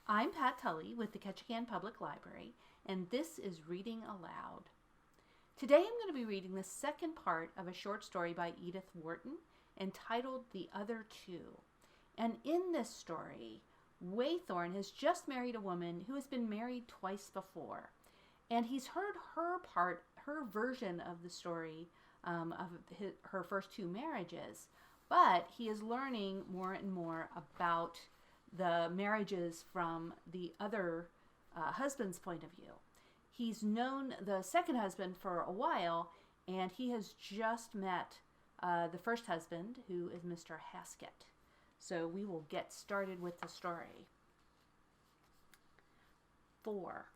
I'm Pat Tully with the Ketchikan Public Library, and this is Reading Aloud. Today I'm going to be reading the second part of a short story by Edith Wharton entitled The Other Two. And in this story, Waythorne has just married a woman who has been married twice before. And he's heard her version of the story of her first two marriages, but he is learning more and more about the marriages from the other husband's point of view. He's known the second husband for a while, and he has just met the first husband, who is Mr. Haskett. So we will get started with the story. 4.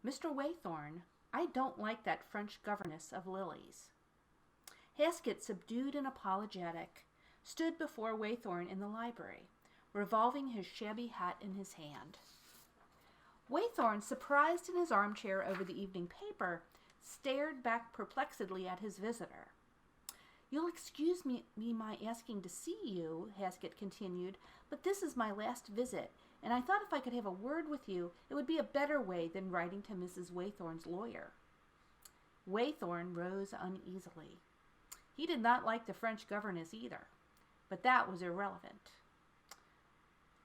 Mr. Waythorne, I don't like that French governess of Lily's. Haskett, subdued and apologetic, stood before Waythorne in the library, revolving his shabby hat in his hand. Waythorne, surprised in his armchair over the evening paper, stared back perplexedly at his visitor. "You'll excuse me my asking to see you," Haskett continued, "but this is my last visit, and I thought if I could have a word with you, it would be a better way than writing to Mrs. Waythorne's lawyer." Waythorne rose uneasily. He did not like the French governess either, but that was irrelevant.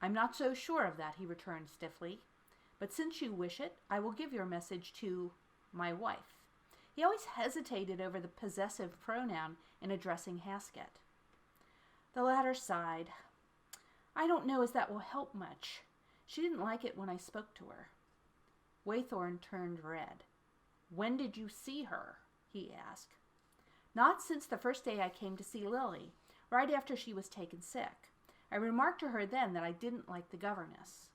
"I'm not so sure of that," he returned stiffly. "But since you wish it, I will give your message to my wife." He always hesitated over the possessive pronoun in addressing Haskett. The latter sighed. "I don't know as that will help much. She didn't like it when I spoke to her." Waythorne turned red. "When did you see her?" he asked. "Not since the first day I came to see Lily, right after she was taken sick. I remarked to her then that I didn't like the governess."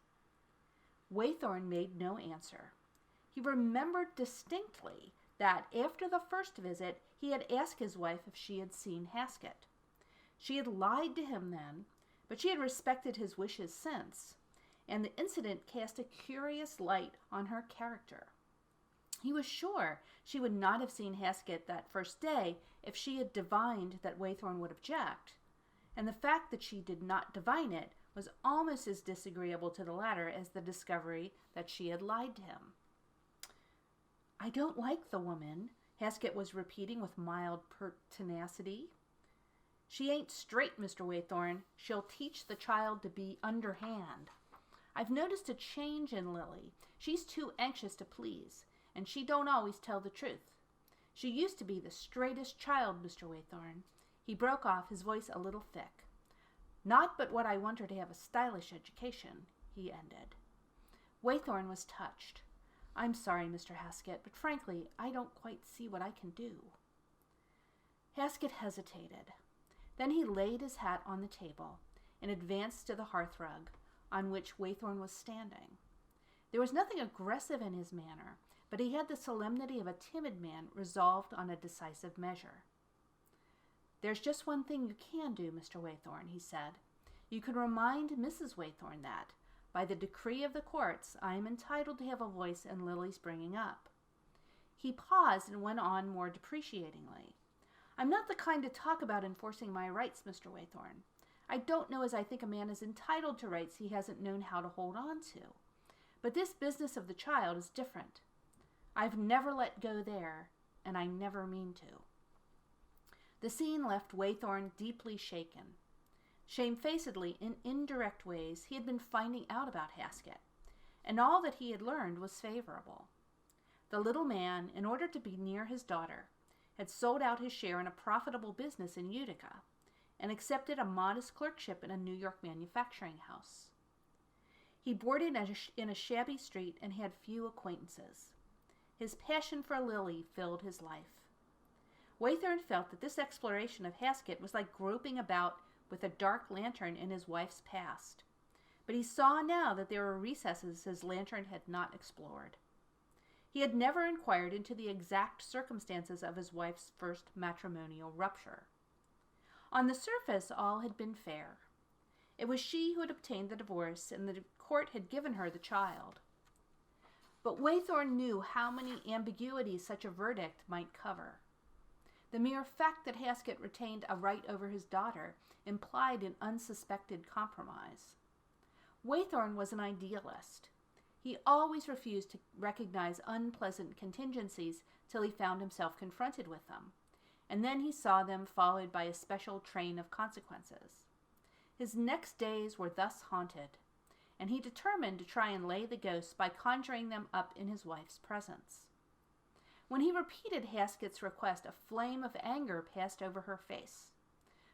Waythorne made no answer. He remembered distinctly that after the first visit he had asked his wife if she had seen Haskett. She had lied to him then, but she had respected his wishes since, and the incident cast a curious light on her character. He was sure she would not have seen Haskett that first day if she had divined that Waythorne would object, and the fact that she did not divine it was almost as disagreeable to the latter as the discovery that she had lied to him. "I don't like the woman," Haskett was repeating with mild pertinacity. "She ain't straight, Mr. Waythorne. She'll teach the child to be underhand. I've noticed a change in Lily. She's too anxious to please, and she don't always tell the truth. She used to be the straightest child, Mr. Waythorne." He broke off, his voice a little thick. "Not but what I want her to have a stylish education," he ended. Waythorne was touched. "I'm sorry, Mr. Haskett, but frankly, I don't quite see what I can do." Haskett hesitated. Then he laid his hat on the table and advanced to the hearthrug on which Waythorne was standing. There was nothing aggressive in his manner, but he had the solemnity of a timid man resolved on a decisive measure. "There's just one thing you can do, Mr. Waythorne," he said. "You can remind Mrs. Waythorne that, by the decree of the courts, I am entitled to have a voice in Lily's bringing up." He paused and went on more depreciatingly. "I'm not the kind to talk about enforcing my rights, Mr. Waythorne. I don't know as I think a man is entitled to rights he hasn't known how to hold on to. But this business of the child is different. I've never let go there, and I never mean to." The scene left Waythorne deeply shaken. Shamefacedly, in indirect ways, he had been finding out about Haskett, and all that he had learned was favorable. The little man, in order to be near his daughter, had sold out his share in a profitable business in Utica and accepted a modest clerkship in a New York manufacturing house. He boarded in a shabby street and had few acquaintances. His passion for Lily filled his life. Waythorne felt that this exploration of Haskett was like groping about with a dark lantern in his wife's past, but he saw now that there were recesses his lantern had not explored. He had never inquired into the exact circumstances of his wife's first matrimonial rupture. On the surface, all had been fair. It was she who had obtained the divorce, and the court had given her the child. But Waythorne knew how many ambiguities such a verdict might cover. The mere fact that Haskett retained a right over his daughter implied an unsuspected compromise. Waythorne was an idealist. He always refused to recognize unpleasant contingencies till he found himself confronted with them, and then he saw them followed by a special train of consequences. His next days were thus haunted, and he determined to try and lay the ghosts by conjuring them up in his wife's presence. When he repeated Haskett's request, a flame of anger passed over her face,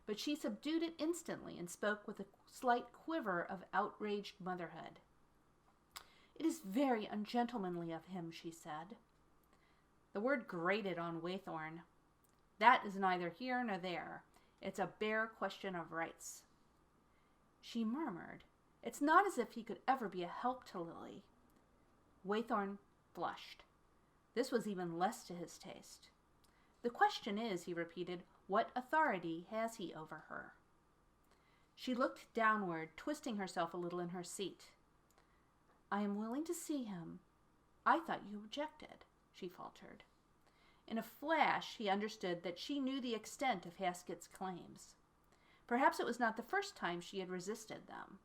but she subdued it instantly and spoke with a slight quiver of outraged motherhood. "It is very ungentlemanly of him," she said. The word grated on Waythorne. "That is neither here nor there. It's a bare question of rights." She murmured, "It's not as if he could ever be a help to Lily." Waythorne flushed. This was even less to his taste. "The question is," he repeated, "what authority has he over her?" She looked downward, twisting herself a little in her seat. "I am willing to see him. I thought you objected," she faltered. In a flash, he understood that she knew the extent of Haskett's claims. Perhaps it was not the first time she had resisted them.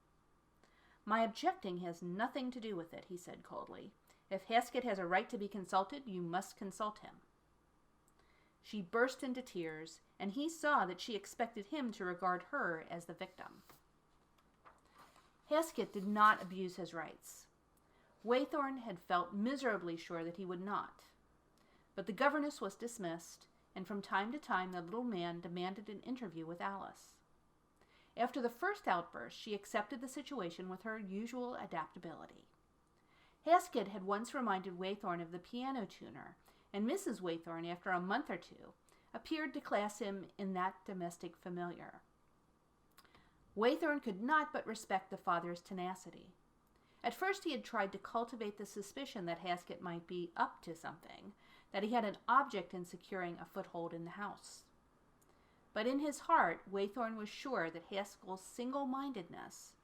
"My objecting has nothing to do with it," he said coldly. "If Haskett has a right to be consulted, you must consult him." She burst into tears, and he saw that she expected him to regard her as the victim. Haskett did not abuse his rights. Waythorne had felt miserably sure that he would not. But the governess was dismissed, and from time to time the little man demanded an interview with Alice. After the first outburst, she accepted the situation with her usual adaptability. Haskett had once reminded Waythorne of the piano tuner, and Mrs. Waythorne, after a month or two, appeared to class him in that domestic familiar. Waythorne could not but respect the father's tenacity. At first he had tried to cultivate the suspicion that Haskett might be up to something, that he had an object in securing a foothold in the house. But in his heart, Waythorne was sure that Haskell's single-mindedness,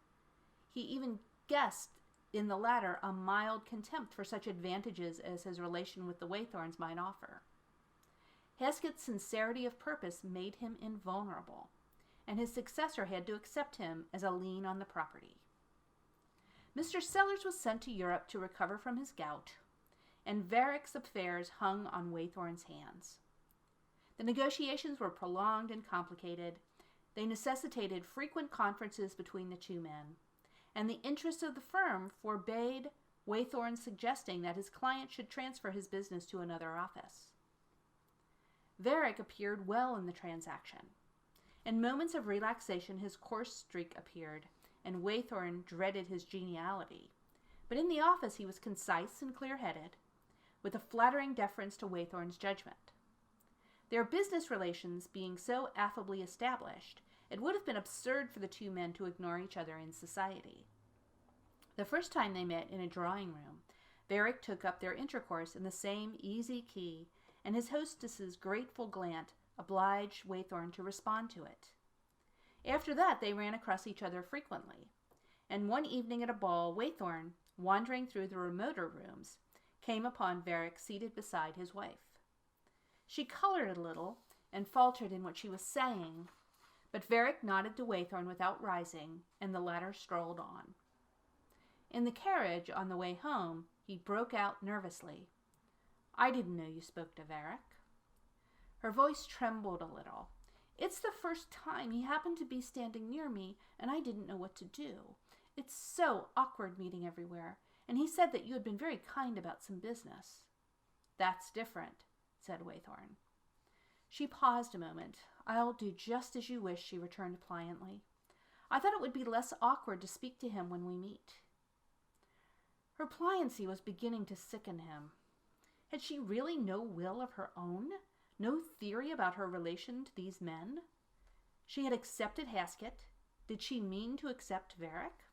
he even guessed in the latter a mild contempt for such advantages as his relation with the Waythornes might offer. Haskett's sincerity of purpose made him invulnerable, and his successor had to accept him as a lien on the property. Mr. Sellers was sent to Europe to recover from his gout, and Varick's affairs hung on Waythorne's hands. The negotiations were prolonged and complicated. They necessitated frequent conferences between the two men, and the interests of the firm forbade Waythorne suggesting that his client should transfer his business to another office. Varick appeared well in the transaction. In moments of relaxation his coarse streak appeared, and Waythorne dreaded his geniality. But in the office he was concise and clear-headed, with a flattering deference to Waythorne's judgment. Their business relations being so affably established, it would have been absurd for the two men to ignore each other in society. The first time they met in a drawing room, Varick took up their intercourse in the same easy key, and his hostess's grateful glance obliged Waythorne to respond to it. After that they ran across each other frequently, and one evening at a ball, Waythorne, wandering through the remoter rooms, came upon Varick seated beside his wife. She colored a little and faltered in what she was saying, but Varick nodded to Waythorne without rising, and the latter strolled on. In the carriage, on the way home, he broke out nervously, "I didn't know you spoke to Varick." Her voice trembled a little. "It's the first time. He happened to be standing near me, and I didn't know what to do. It's so awkward meeting everywhere, and he said that you had been very kind about some business." "That's different," said Waythorne. She paused a moment. "I'll do just as you wish," she returned pliantly. "I thought it would be less awkward to speak to him when we meet." Her pliancy was beginning to sicken him. Had she really no will of her own? No theory about her relation to these men? She had accepted Haskett. Did she mean to accept Varick?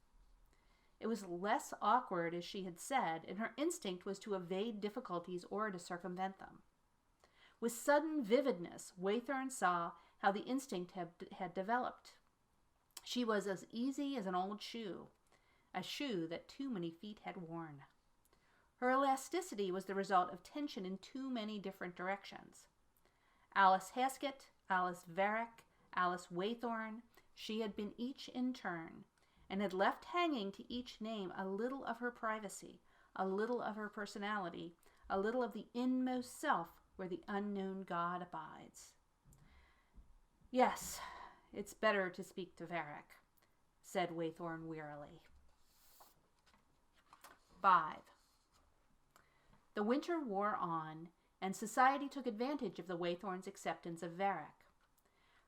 It was less awkward, as she had said, and her instinct was to evade difficulties or to circumvent them. With sudden vividness, Waythorne saw how the instinct had developed. She was as easy as an old shoe, a shoe that too many feet had worn. Her elasticity was the result of tension in too many different directions. Alice Haskett, Alice Varick, Alice Waythorne, she had been each in turn, and had left hanging to each name a little of her privacy, a little of her personality, a little of the inmost self where the unknown God abides. "Yes, it's better to speak to Varick," said Waythorne wearily. 5. The winter wore on, and society took advantage of the Waythorns' acceptance of Varick.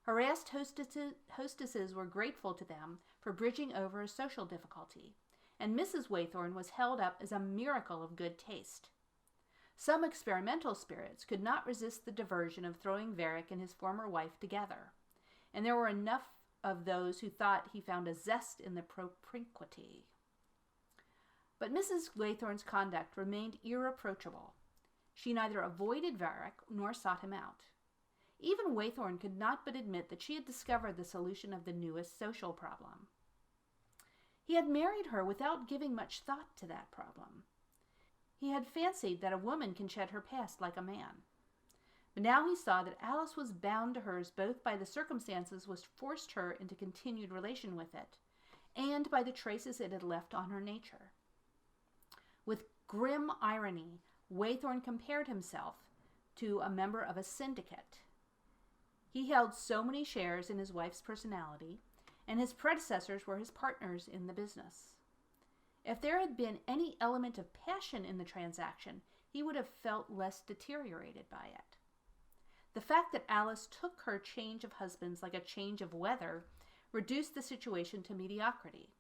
Harassed hostesses were grateful to them for bridging over a social difficulty, and Mrs. Waythorne was held up as a miracle of good taste. Some experimental spirits could not resist the diversion of throwing Varick and his former wife together, and there were enough of those who thought he found a zest in the propinquity. But Mrs. Waythorne's conduct remained irreproachable. She neither avoided Varick nor sought him out. Even Waythorne could not but admit that she had discovered the solution of the newest social problem. He had married her without giving much thought to that problem. He had fancied that a woman can shed her past like a man. But now he saw that Alice was bound to hers both by the circumstances which forced her into continued relation with it, and by the traces it had left on her nature. With grim irony, Waythorne compared himself to a member of a syndicate. He held so many shares in his wife's personality, and his predecessors were his partners in the business. If there had been any element of passion in the transaction, he would have felt less deteriorated by it. The fact that Alice took her change of husbands like a change of weather reduced the situation to mediocrity.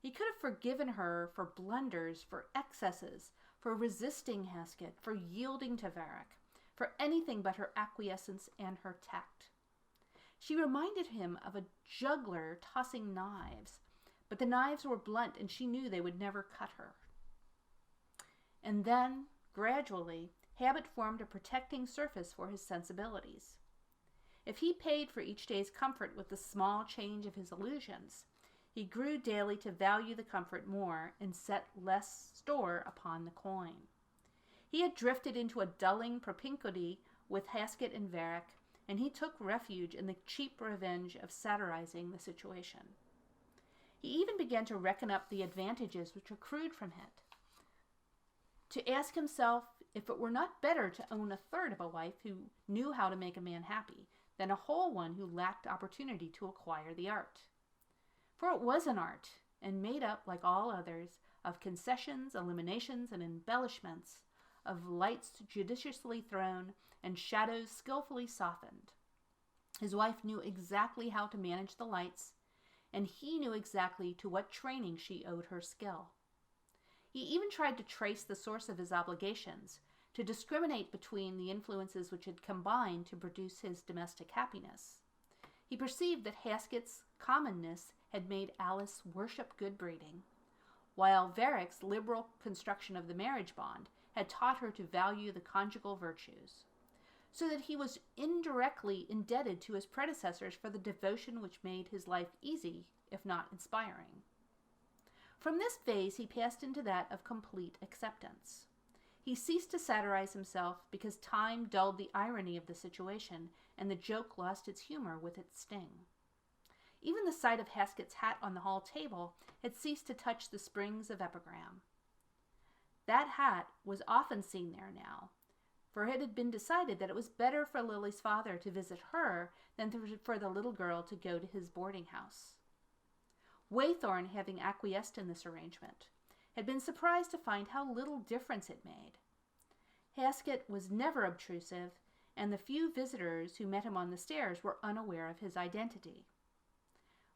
He could have forgiven her for blunders, for excesses, for resisting Haskett, for yielding to Varick, for anything but her acquiescence and her tact. She reminded him of a juggler tossing knives, but the knives were blunt and she knew they would never cut her. And then, gradually, habit formed a protecting surface for his sensibilities. If he paid for each day's comfort with the small change of his illusions, he grew daily to value the comfort more and set less store upon the coin. He had drifted into a dulling propinquity with Haskett and Varick, and he took refuge in the cheap revenge of satirizing the situation. He even began to reckon up the advantages which accrued from it, to ask himself if it were not better to own a third of a wife who knew how to make a man happy than a whole one who lacked opportunity to acquire the art. For it was an art, and made up, like all others, of concessions, eliminations, and embellishments, of lights judiciously thrown and shadows skillfully softened. His wife knew exactly how to manage the lights, and he knew exactly to what training she owed her skill. He even tried to trace the source of his obligations, to discriminate between the influences which had combined to produce his domestic happiness. He perceived that Haskett's commonness had made Alice worship good breeding, while Varick's liberal construction of the marriage bond had taught her to value the conjugal virtues, so that he was indirectly indebted to his predecessors for the devotion which made his life easy, if not inspiring. From this phase he passed into that of complete acceptance. He ceased to satirize himself because time dulled the irony of the situation, and the joke lost its humor with its sting. Even the sight of Haskett's hat on the hall table had ceased to touch the springs of epigram. That hat was often seen there now, for it had been decided that it was better for Lily's father to visit her than for the little girl to go to his boarding house. Waythorne, having acquiesced in this arrangement, had been surprised to find how little difference it made. Haskett was never obtrusive, and the few visitors who met him on the stairs were unaware of his identity.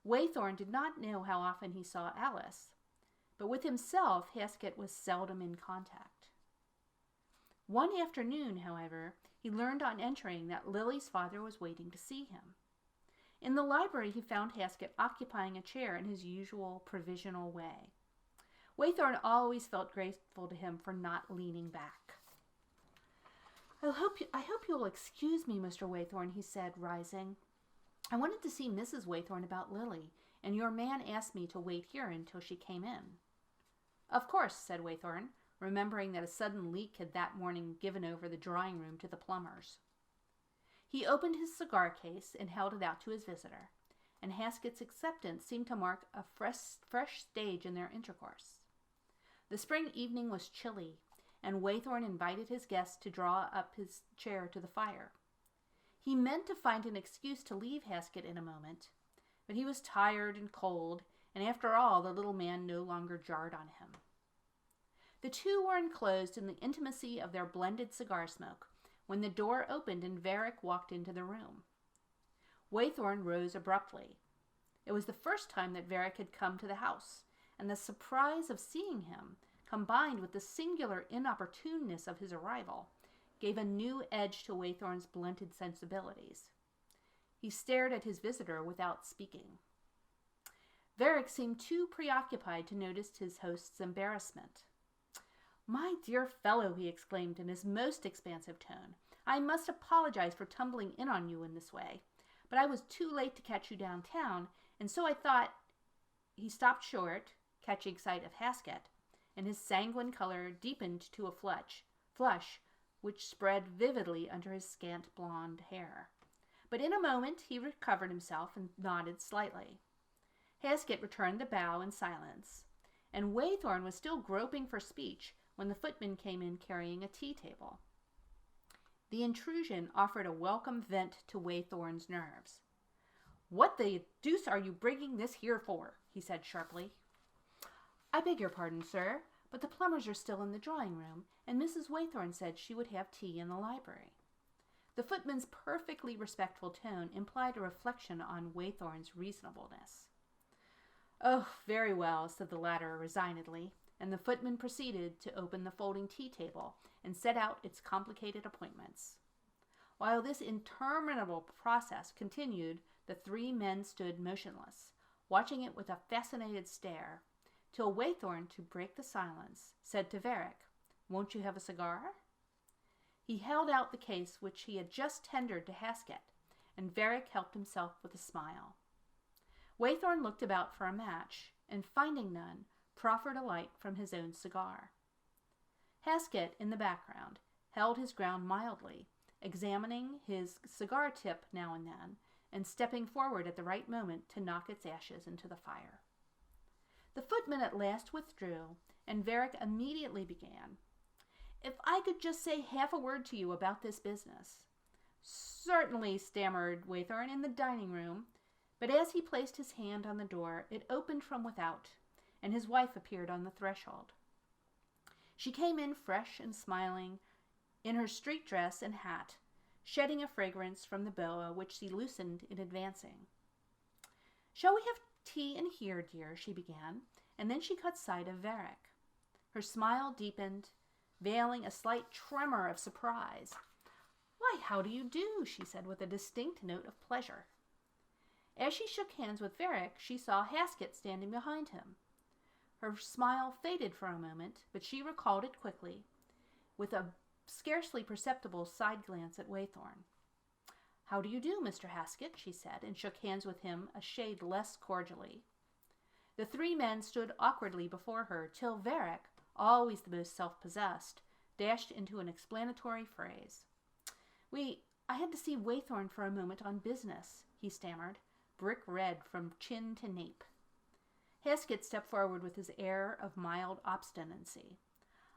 Waythorne did not know how often he saw Alice, but with himself Haskett was seldom in contact. One afternoon, however, he learned on entering that Lily's father was waiting to see him. In the library he found Haskett occupying a chair in his usual provisional way. Waythorne always felt grateful to him for not leaning back. I hope you'll excuse me, Mr. Waythorne, he said, rising. I wanted to see Mrs. Waythorne about Lily, and your man asked me to wait here until she came in. Of course, said Waythorne, remembering that a sudden leak had that morning given over the drawing room to the plumbers. He opened his cigar case and held it out to his visitor, and Haskett's acceptance seemed to mark a fresh stage in their intercourse. The spring evening was chilly, and Waythorne invited his guest to draw up his chair to the fire. He meant to find an excuse to leave Haskett in a moment, but he was tired and cold, and after all, the little man no longer jarred on him. The two were enclosed in the intimacy of their blended cigar smoke when the door opened and Varick walked into the room. Waythorne rose abruptly. It was the first time that Varick had come to the house, and the surprise of seeing him, combined with the singular inopportuneness of his arrival, gave a new edge to Waythorne's blunted sensibilities. He stared at his visitor without speaking. Varick seemed too preoccupied to notice his host's embarrassment. "My dear fellow," he exclaimed in his most expansive tone, "I must apologize for tumbling in on you in this way, but I was too late to catch you downtown, and so I thought—" He stopped short, catching sight of Haskett, and his sanguine color deepened to a flush, which spread vividly under his scant blonde hair. But in a moment he recovered himself and nodded slightly. Haskett returned the bow in silence, and Waythorne was still groping for speech when the footman came in carrying a tea table. The intrusion offered a welcome vent to Waythorne's nerves. "What the deuce are you bringing this here for?" he said sharply. "I beg your pardon, sir, but the plumbers are still in the drawing-room, and Mrs. Waythorne said she would have tea in the library." The footman's perfectly respectful tone implied a reflection on Waythorne's reasonableness. "Oh, very well," said the latter resignedly, and the footman proceeded to open the folding tea table and set out its complicated appointments. While this interminable process continued, the three men stood motionless, watching it with a fascinated stare, till Waythorne, to break the silence, said to Varick, "Won't you have a cigar?" He held out the case which he had just tendered to Haskett, and Varick helped himself with a smile. Waythorne looked about for a match, and finding none, proffered a light from his own cigar. Haskett, in the background, held his ground mildly, examining his cigar tip now and then, and stepping forward at the right moment to knock its ashes into the fire. The footman at last withdrew, and Varick immediately began. "If I could just say half a word to you about this business." "Certainly," stammered Waythorne, "in the dining-room." But as he placed his hand on the door, it opened from without, and his wife appeared on the threshold. She came in fresh and smiling, in her street dress and hat, shedding a fragrance from the boa which she loosened in advancing. "Shall we have tea in here, dear?" she began, and then she caught sight of Varick. Her smile deepened, veiling a slight tremor of surprise. "Why, how do you do?" she said with a distinct note of pleasure. As she shook hands with Varick, she saw Haskett standing behind him. Her smile faded for a moment, but she recalled it quickly, with a scarcely perceptible side glance at Waythorne. "How do you do, Mr. Haskett?" she said, and shook hands with him a shade less cordially. The three men stood awkwardly before her, till Varick, always the most self-possessed, dashed into an explanatory phrase. I had to see Waythorne for a moment on business," he stammered, brick red from chin to nape. Haskett stepped forward with his air of mild obstinacy.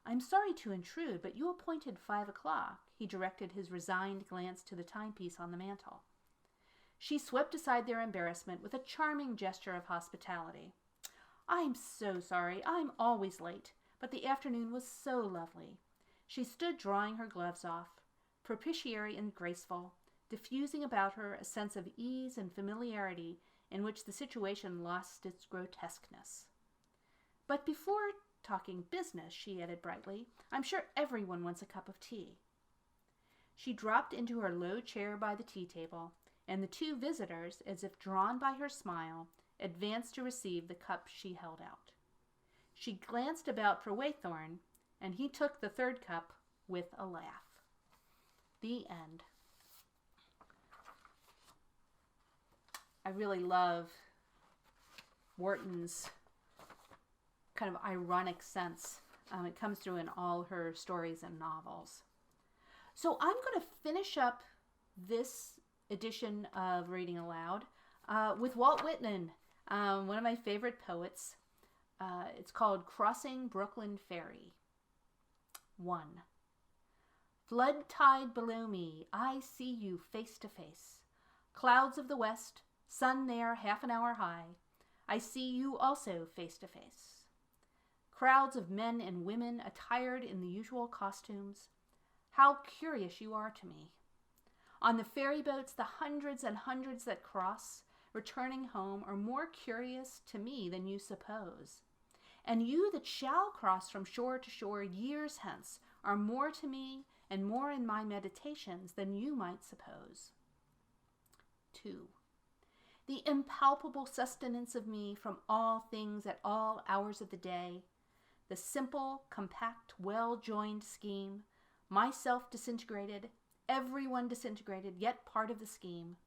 "I'm sorry to intrude, but you appointed 5:00. He directed his resigned glance to the timepiece on the mantel. She swept aside their embarrassment with a charming gesture of hospitality. "I'm so sorry. I'm always late, but the afternoon was so lovely." She stood drawing her gloves off, propitiatory and graceful, diffusing about her a sense of ease and familiarity in which the situation lost its grotesqueness. "But before talking business," she added brightly, "I'm sure everyone wants a cup of tea." She dropped into her low chair by the tea table, and the two visitors, as if drawn by her smile, advanced to receive the cup she held out. She glanced about for Waythorne, and he took the third cup with a laugh. The end. I really love Wharton's kind of ironic sense. It comes through in all her stories and novels. So I'm going to finish up this edition of Reading Aloud. with Walt Whitman, one of my favorite poets. It's called Crossing Brooklyn Ferry. 1. Flood tide below me, I see you face to face. Clouds of the west, sun there half an hour high. I see you also face to face. Crowds of men and women attired in the usual costumes. How curious you are to me. On the ferry boats, the hundreds and hundreds that cross, returning home, are more curious to me than you suppose. And you that shall cross from shore to shore years hence are more to me and more in my meditations than you might suppose. 2. The impalpable sustenance of me from all things at all hours of the day, the simple, compact, well-joined scheme, myself disintegrated, everyone disintegrated, yet part of the scheme,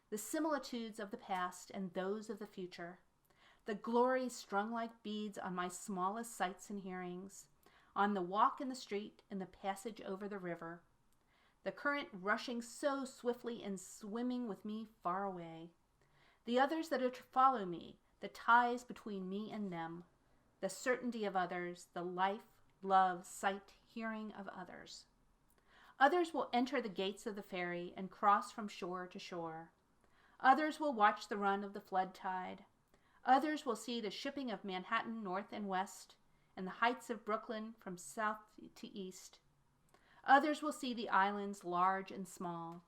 the similitudes of the past and those of the future, the glories strung like beads on my smallest sights and hearings, on the walk in the street and the passage over the river, the current rushing so swiftly and swimming with me far away, the others that are to follow me, the ties between me and them, the certainty of others, the life, love, sight, hearing of others. Others will enter the gates of the ferry and cross from shore to shore. Others will watch the run of the flood tide. Others will see the shipping of Manhattan north and west, and the heights of Brooklyn from south to east. Others will see the islands large and small.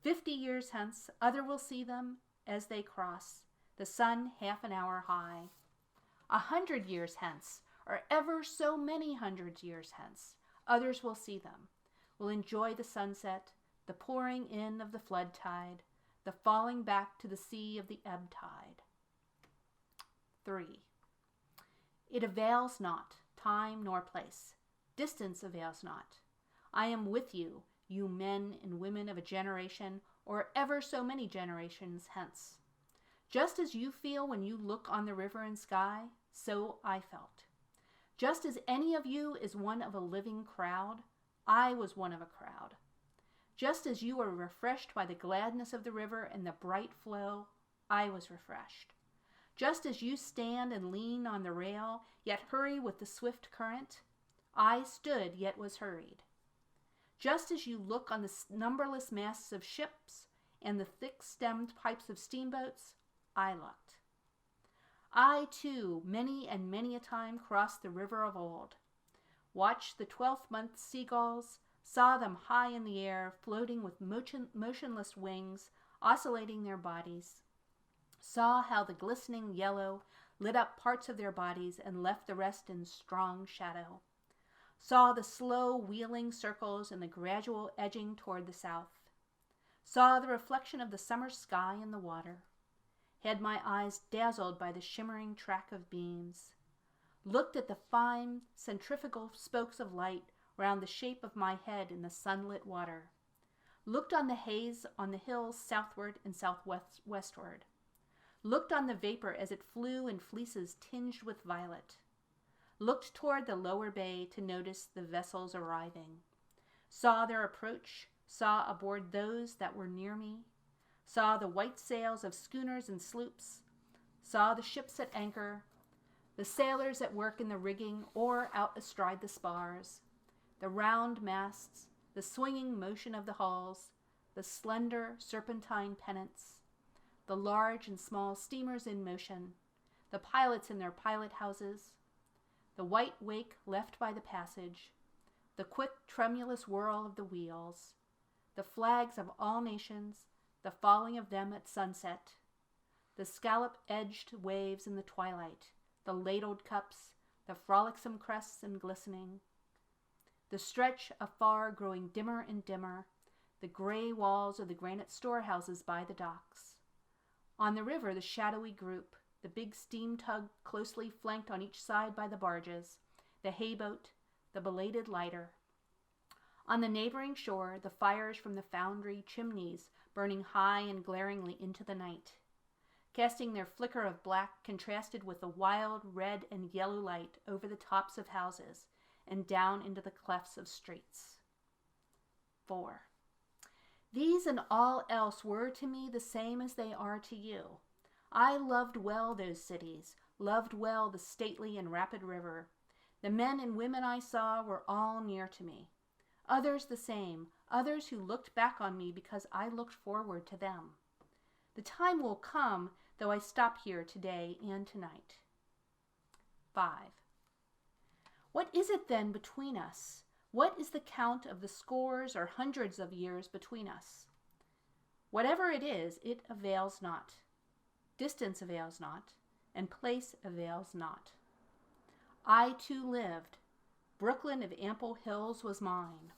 50 years hence, other will see them as they cross, the sun half an hour high. 100 years hence, or ever so many hundred years hence, others will see them, will enjoy the sunset, the pouring in of the flood tide, the falling back to the sea of the ebb tide. 3. It avails not, time nor place. Distance avails not. I am with you, you men and women of a generation, or ever so many generations hence. Just as you feel when you look on the river and sky, so I felt. Just as any of you is one of a living crowd, I was one of a crowd. Just as you are refreshed by the gladness of the river and the bright flow, I was refreshed. Just as you stand and lean on the rail, yet hurry with the swift current, I stood yet was hurried. Just as you look on the numberless masts of ships and the thick-stemmed pipes of steamboats, I looked. I, too, many and many a time crossed the river of old, watched the 12th-month seagulls, saw them high in the air, floating with motionless wings, oscillating their bodies, saw how the glistening yellow lit up parts of their bodies and left the rest in strong shadow, saw the slow wheeling circles and the gradual edging toward the south, saw the reflection of the summer sky in the water, had my eyes dazzled by the shimmering track of beams, looked at the fine centrifugal spokes of light round the shape of my head in the sunlit water, looked on the haze on the hills southward and southwestward, looked on the vapor as it flew in fleeces tinged with violet, looked toward the lower bay to notice the vessels arriving, saw their approach, saw aboard those that were near me, saw the white sails of schooners and sloops, saw the ships at anchor, the sailors at work in the rigging or out astride the spars, the round masts, the swinging motion of the hulls, the slender serpentine pennants, the large and small steamers in motion, the pilots in their pilot houses, the white wake left by the passage, the quick tremulous whirl of the wheels, the flags of all nations, the falling of them at sunset, the scallop-edged waves in the twilight, the ladled cups, the frolicsome crests and glistening, the stretch afar growing dimmer and dimmer, the gray walls of the granite storehouses by the docks. On the river, the shadowy group, the big steam tug closely flanked on each side by the barges, the hayboat, the belated lighter. On the neighboring shore, the fires from the foundry chimneys burning high and glaringly into the night, casting their flicker of black contrasted with the wild red and yellow light over the tops of houses and down into the clefts of streets. 4. These and all else were to me the same as they are to you. I loved well those cities, loved well the stately and rapid river. The men and women I saw were all near to me. Others the same, others who looked back on me because I looked forward to them. The time will come, though I stop here today and tonight. 5. What is it then between us? What is the count of the scores or hundreds of years between us? Whatever it is, it avails not. Distance avails not, and place avails not. I too lived. Brooklyn of ample hills was mine.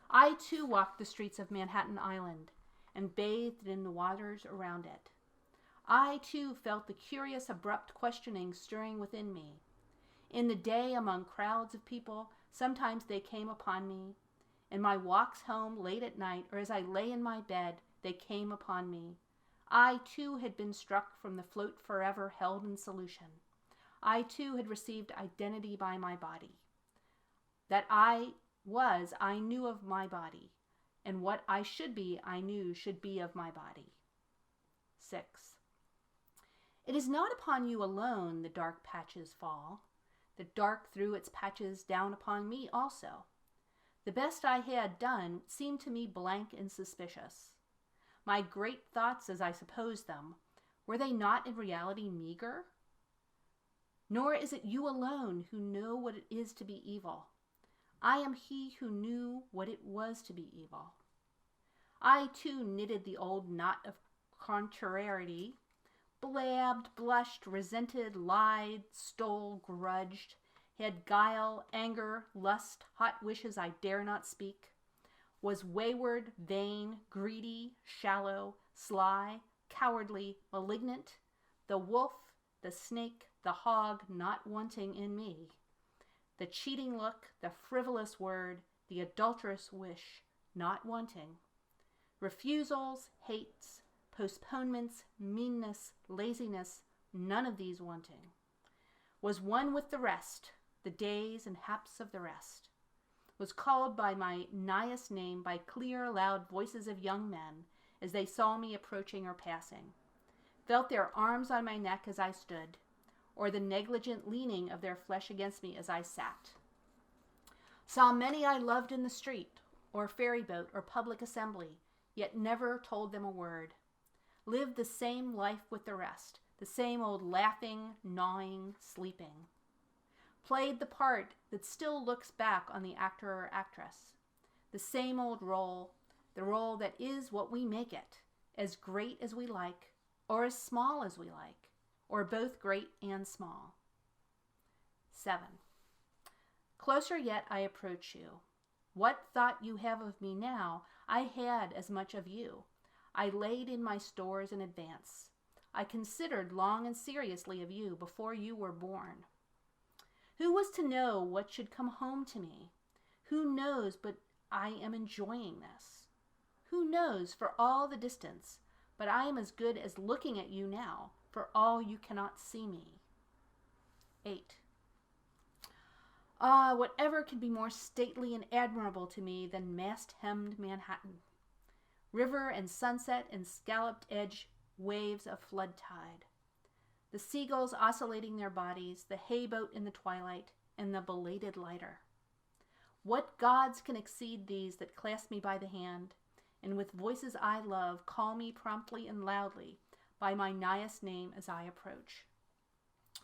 I too walked the streets of Manhattan Island and bathed in the waters around it. I too felt the curious, abrupt questioning stirring within me. In the day among crowds of people, sometimes they came upon me. In my walks home late at night, or as I lay in my bed, they came upon me. I too had been struck from the float forever held in solution. I too had received identity by my body. That I knew of my body, and what I should be, I knew should be of my body. 6. It is not upon you alone the dark patches fall. The dark threw its patches down upon me also. The best I had done seemed to me blank and suspicious. My great thoughts, as I supposed them, were they not in reality meager? Nor is it you alone who know what it is to be evil. I am he who knew what it was to be evil. I too knitted the old knot of contrariety, blabbed, blushed, resented, lied, stole, grudged, had guile, anger, lust, hot wishes I dare not speak, was wayward, vain, greedy, shallow, sly, cowardly, malignant, the wolf, the snake, the hog not wanting in me, the cheating look, the frivolous word, the adulterous wish not wanting, refusals, hates, postponements, meanness, laziness, none of these wanting, was one with the rest, the days and haps of the rest, was called by my nighest name by clear, loud voices of young men as they saw me approaching or passing, felt their arms on my neck as I stood, or the negligent leaning of their flesh against me as I sat. Saw many I loved in the street, or ferry boat, or public assembly, yet never told them a word. Lived the same life with the rest, the same old laughing, gnawing, sleeping. Played the part that still looks back on the actor or actress. The same old role, the role that is what we make it, as great as we like, or as small as we like, or both great and small. 7. Closer yet I approach you. What thought you have of me now, I had as much of you. I laid in my stores in advance. I considered long and seriously of you before you were born. Who was to know what should come home to me? Who knows but I am enjoying this? Who knows for all the distance, but I am as good as looking at you now, for all you cannot see me. 8. Ah, whatever could be more stately and admirable to me than mast-hemmed Manhattan? River and sunset and scalloped edge waves of flood tide. The seagulls oscillating their bodies, the hayboat in the twilight, and the belated lighter. What gods can exceed these that clasp me by the hand, and with voices I love call me promptly and loudly by my nighest name as I approach?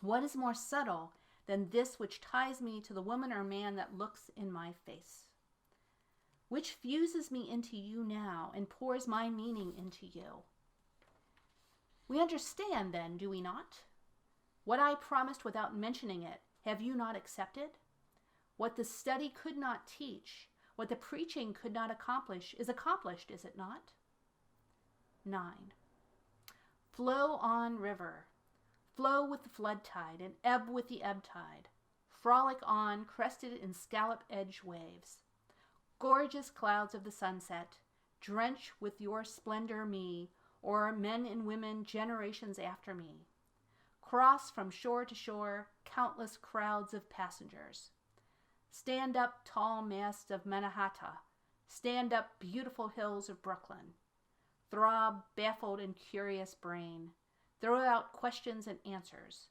What is more subtle than this which ties me to the woman or man that looks in my face? Which fuses me into you now and pours my meaning into you? We understand then, do we not? What I promised without mentioning it, have you not accepted? What the study could not teach, what the preaching could not accomplish, is accomplished, is it not? 9. Flow on, river. Flow with the flood tide and ebb with the ebb tide. Frolic on, crested in scallop-edged waves. Gorgeous clouds of the sunset, drench with your splendor me, or men and women generations after me. Cross from shore to shore countless crowds of passengers. Stand up tall masts of Mannahatta, Stand up, beautiful hills of Brooklyn. Throb, baffled and curious brain. Throw out questions and answers.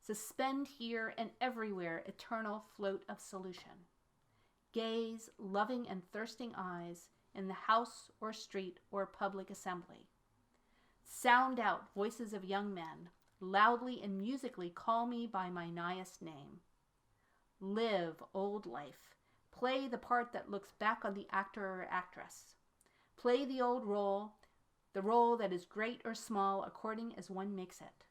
Suspend here and everywhere eternal float of solution. Gaze, loving and thirsting eyes, in the house or street or public assembly. Sound out voices of young men, loudly and musically call me by my nighest name. Live, old life. Play the part that looks back on the actor or actress. Play the old role, the role that is great or small according as one makes it.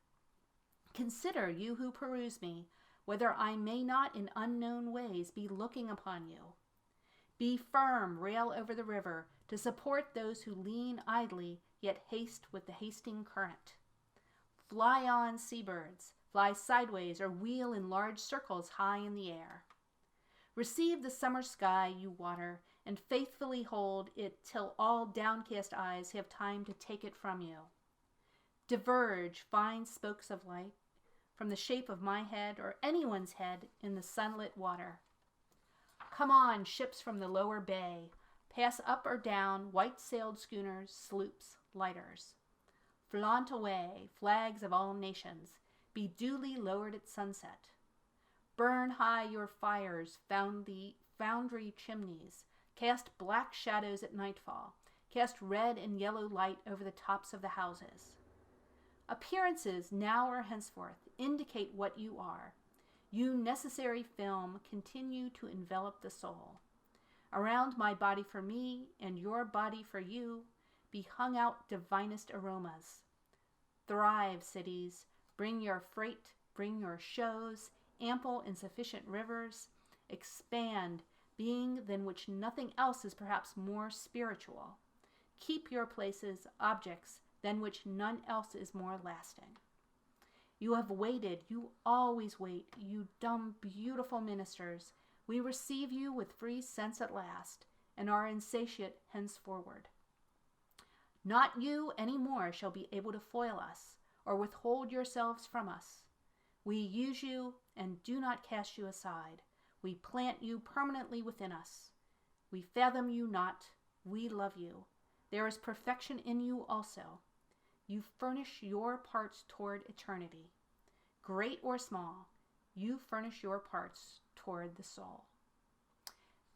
Consider, you who peruse me, whether I may not in unknown ways be looking upon you. Be firm, rail over the river, to support those who lean idly, yet haste with the hasting current. Fly on, seabirds, fly sideways or wheel in large circles high in the air. Receive the summer sky, you water, and faithfully hold it till all downcast eyes have time to take it from you. Diverge fine spokes of light from the shape of my head or anyone's head in the sunlit water. Come on, ships from the lower bay, pass up or down white-sailed schooners, sloops, lighters. Flaunt away, flags of all nations, be duly lowered at sunset. Burn high your fires, foundry chimneys, cast black shadows at nightfall, cast red and yellow light over the tops of the houses. Appearances, now or henceforth, indicate what you are. You necessary film continue to envelop the soul. Around my body for me, and your body for you, be hung out divinest aromas. Thrive, cities, bring your freight, bring your shows, ample and sufficient rivers, expand, being than which nothing else is perhaps more spiritual. Keep your places, objects, than which none else is more lasting. You have waited, you always wait, you dumb, beautiful ministers. We receive you with free sense at last, and are insatiate henceforward. Not you any more shall be able to foil us, or withhold yourselves from us. We use you, and do not cast you aside. We plant you permanently within us. We fathom you not, we love you. There is perfection in you also. You furnish your parts toward eternity. Great or small, you furnish your parts toward the soul.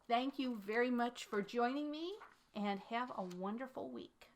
Thank you very much for joining me, and have a wonderful week.